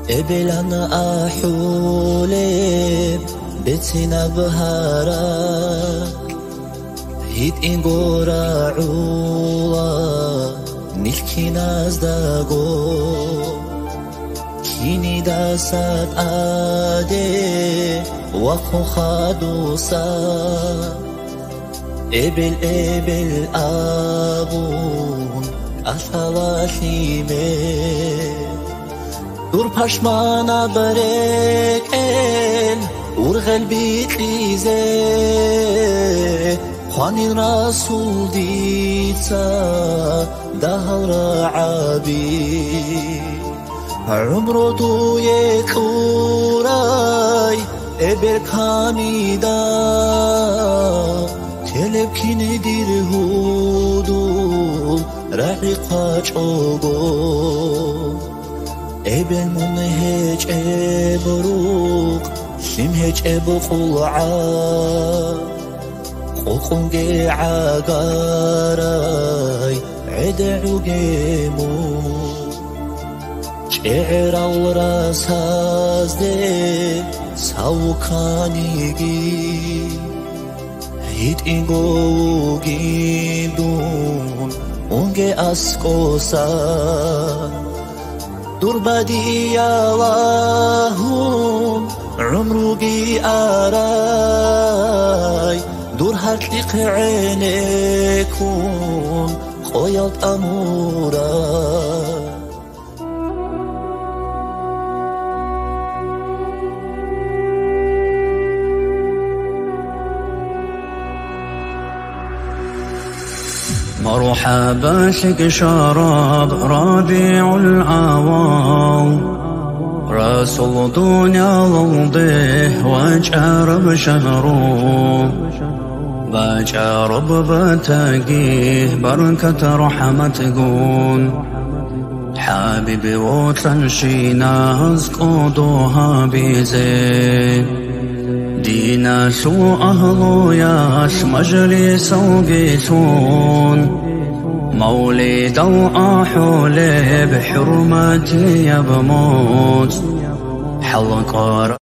ابلان احولب بتنا بهارا هيد انغورا عولا نلكي نازداغو كيني داسات آدي وقو خادوسا ابل آبون أثالاتي مي دور پشمانا بريك ال ورغل ليزي خوانين رسول ديتا دهر عابي عمرو دو يكوراي ابر كانيدا كلب كيني دير هودو رقيقا چوغو ابن منهج ابروق شمهج ابقلعا قوقنجي عقاراي عدعو جيمو شعر الراس هازدي ساوكانيجي هيد انغو جيدون اونجي اسكوسا دور بدي يا لهم عمري آراي دور هتلق عينيكم قويت أمورا مرحبا شق شراب ربيع العوام رسول دنيا لوضيه وجرب شهره بجرب بتقيه بركة رحمة تقول حبيبي وتنشي ناس قودوها بزين دينا سو أهلو ياس مجلس وقيتون مولد وأحولي بحرمتي يا بموت حلقة